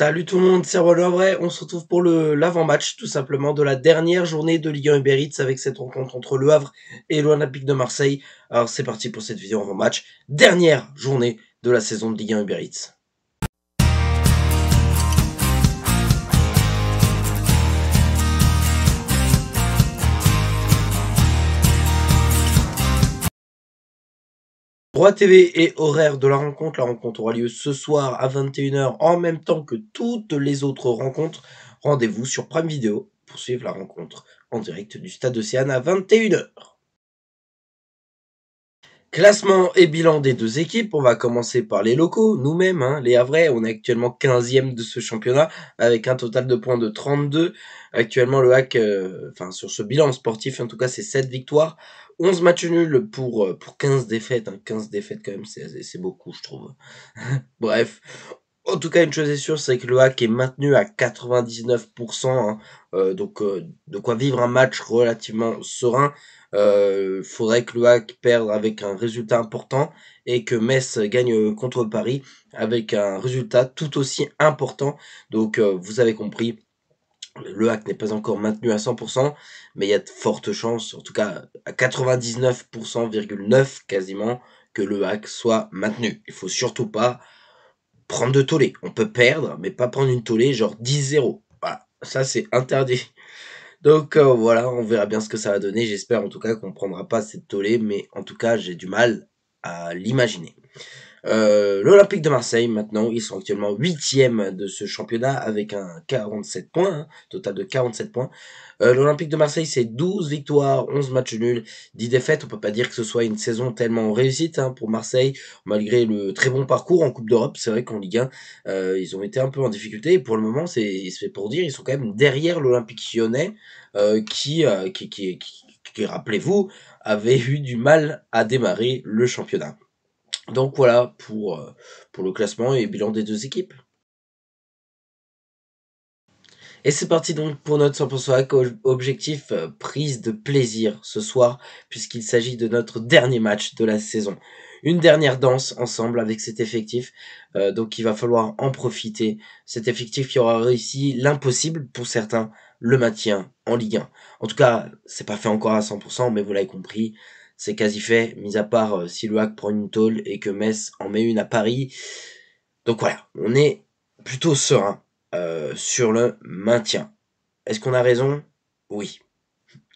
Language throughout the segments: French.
Salut tout le monde, c'est Vrai. On se retrouve pour l'avant-match tout simplement de la dernière journée de Ligue 1 Uber Eats avec cette rencontre entre Le Havre et l'Olympique de Marseille. Alors c'est parti pour cette vidéo avant-match. Dernière journée de la saison de Ligue 1 Uber Eats. Droit TV et horaire de la rencontre. La rencontre aura lieu ce soir à 21h en même temps que toutes les autres rencontres. Rendez-vous sur Prime Video pour suivre la rencontre en direct du Stade Océane à 21h. Classement et bilan des deux équipes, on va commencer par les locaux, nous-mêmes, les Havrais, on est actuellement 15e de ce championnat avec un total de points de 32. Actuellement le HAC, sur ce bilan sportif, en tout cas c'est 7 victoires, 11 matchs nuls pour 15 défaites, 15 défaites quand même c'est beaucoup je trouve. Bref, en tout cas une chose est sûre, c'est que le HAC est maintenu à 99%, de quoi vivre un match relativement serein. Faudrait que le HAC perde avec un résultat important et que Metz gagne contre Paris avec un résultat tout aussi important. Donc vous avez compris, le HAC n'est pas encore maintenu à 100%, mais il y a de fortes chances, en tout cas à 99,9% quasiment, que le HAC soit maintenu. Il faut surtout pas prendre de tollé. On peut perdre, mais pas prendre une tollé genre 10-0. Voilà, ça c'est interdit. Donc voilà, on verra bien ce que ça va donner. J'espère en tout cas qu'on prendra pas cette tollée, mais en tout cas j'ai du mal à l'imaginer. L'Olympique de Marseille, maintenant, ils sont actuellement 8e de ce championnat avec un 47 points, total de 47 points. L'Olympique de Marseille, c'est 12 victoires, 11 matchs nuls, 10 défaites. On peut pas dire que ce soit une saison tellement réussite pour Marseille, malgré le très bon parcours en Coupe d'Europe. C'est vrai qu'en Ligue 1, ils ont été un peu en difficulté. Et pour le moment, c'est pour dire, ils sont quand même derrière l'Olympique lyonnais, qui rappelez-vous, avait eu du mal à démarrer le championnat. Donc voilà pour le classement et bilan des deux équipes. Et c'est parti donc pour notre 100% hack. Objectif, prise de plaisir ce soir, puisqu'il s'agit de notre dernier match de la saison. Une dernière danse ensemble avec cet effectif, donc il va falloir en profiter. Cet effectif qui aura réussi l'impossible pour certains, le maintien en Ligue 1. En tout cas, c'est pas fait encore à 100%, mais vous l'avez compris, c'est quasi fait, mis à part si le hack prend une tôle et que Metz en met une à Paris. Donc voilà, on est plutôt serein sur le maintien. Est-ce qu'on a raison? Oui.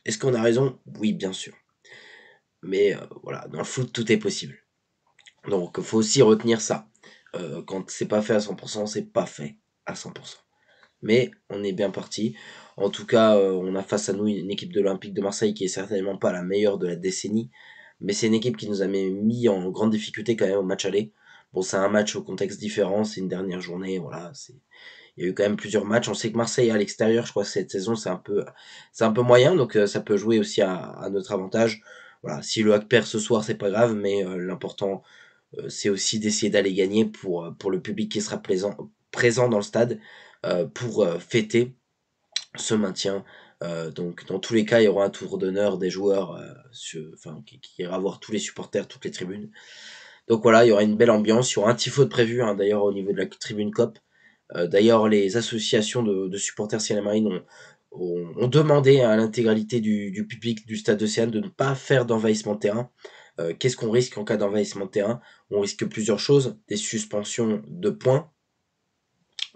Est-ce qu'on a raison? Oui, bien sûr. Mais voilà, dans le foot, tout est possible. Donc il faut aussi retenir ça. Quand c'est pas fait à 100%, c'est pas fait à 100%. Mais on est bien parti. En tout cas, on a face à nous une équipe de l'Olympique de Marseille qui est certainement pas la meilleure de la décennie. Mais c'est une équipe qui nous a mis en grande difficulté quand même au match aller. Bon, c'est un match au contexte différent, c'est une dernière journée, voilà. Il y a eu quand même plusieurs matchs. On sait que Marseille à l'extérieur, je crois que cette saison c'est un peu moyen, donc ça peut jouer aussi à notre avantage. Voilà, si le HAC perd ce soir, c'est pas grave, mais l'important c'est aussi d'essayer d'aller gagner pour le public qui sera présent dans le stade pour fêter ce maintien. Donc dans tous les cas, il y aura un tour d'honneur des joueurs qui ira voir tous les supporters, toutes les tribunes. Donc voilà, il y aura une belle ambiance, il y aura un tifo de prévu d'ailleurs au niveau de la tribune COP. D'ailleurs, les associations de supporters Ciel et Marine ont demandé à l'intégralité du public du Stade Océane de ne pas faire d'envahissement de terrain. Qu'est-ce qu'on risque en cas d'envahissement de terrain? On risque plusieurs choses, des suspensions de points.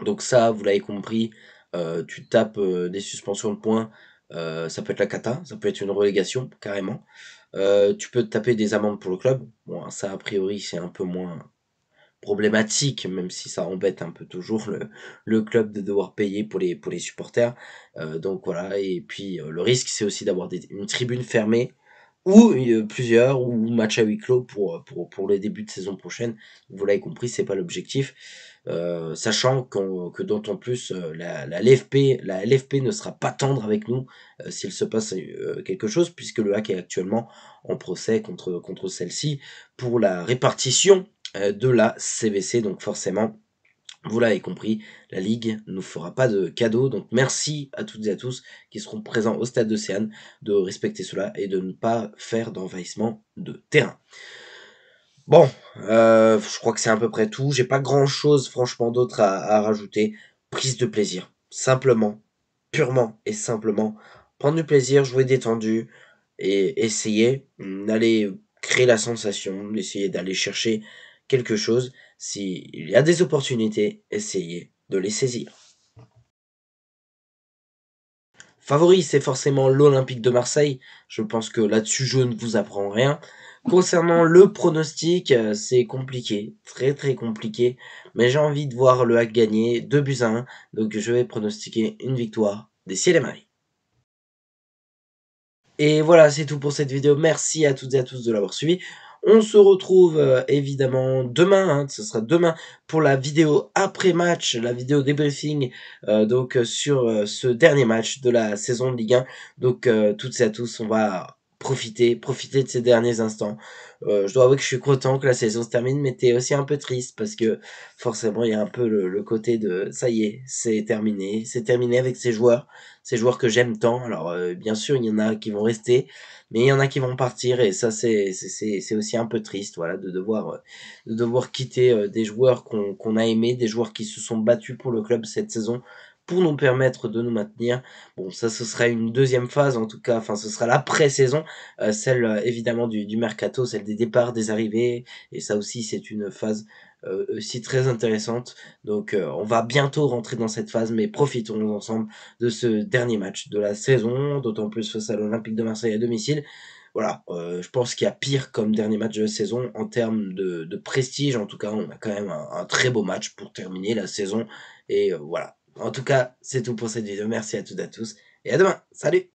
Donc ça, vous l'avez compris, tu tapes des suspensions de points, ça peut être la cata, ça peut être une relégation carrément. Tu peux taper des amendes pour le club. Bon, ça a priori c'est un peu moins problématique, même si ça embête un peu toujours le club de devoir payer pour les supporters. Donc voilà, et puis le risque c'est aussi d'avoir une tribune fermée ou plusieurs ou match à huis clos pour les débuts de saison prochaine. Vous l'avez compris, c'est pas l'objectif. Sachant que d'autant plus la LFP ne sera pas tendre avec nous s'il se passe quelque chose, puisque le HAC est actuellement en procès contre celle-ci pour la répartition de la CVC. Donc forcément, vous l'avez compris, la Ligue ne nous fera pas de cadeau. Donc merci à toutes et à tous qui seront présents au Stade d'Océane de respecter cela et de ne pas faire d'envahissement de terrain. Bon, je crois que c'est à peu près tout. J'ai pas grand chose franchement d'autre à rajouter. prise de plaisir. Simplement, purement et simplement, prendre du plaisir, jouer détendu et essayer d'aller créer la sensation, d'essayer d'aller chercher quelque chose. S'il y a des opportunités, essayez de les saisir. Favori, c'est forcément l'Olympique de Marseille. Je pense que là-dessus, je ne vous apprends rien. Concernant le pronostic, c'est compliqué, très très compliqué, mais j'ai envie de voir le Hack gagner 2 buts à 1, donc je vais pronostiquer une victoire des Ciel et Marie. Et voilà, c'est tout pour cette vidéo. Merci à toutes et à tous de l'avoir suivi. On se retrouve évidemment demain, hein, ce sera demain pour la vidéo après-match, la vidéo débriefing sur ce dernier match de la saison de Ligue 1. Donc toutes et à tous, on va profiter de ces derniers instants. Je dois avouer que je suis content que la saison se termine, mais t'es aussi un peu triste parce que forcément il y a un peu le côté de ça y est, c'est terminé avec ces joueurs que j'aime tant. Alors bien sûr, il y en a qui vont rester, mais il y en a qui vont partir et ça c'est aussi un peu triste, voilà, de devoir quitter des joueurs qu'on a aimés, des joueurs qui se sont battus pour le club cette saison pour nous permettre de nous maintenir. Bon, ça ce sera une deuxième phase en tout cas, enfin ce sera la pré-saison, celle évidemment du mercato, celle des départs, des arrivées, et ça aussi c'est une phase aussi très intéressante. Donc on va bientôt rentrer dans cette phase, mais profitons ensemble de ce dernier match de la saison, d'autant plus face à l'Olympique de Marseille à domicile. Voilà, je pense qu'il y a pire comme dernier match de la saison en termes de prestige. En tout cas, on a quand même un très beau match pour terminer la saison. Et voilà. En tout cas, c'est tout pour cette vidéo. Merci à toutes et à tous. Et à demain. Salut!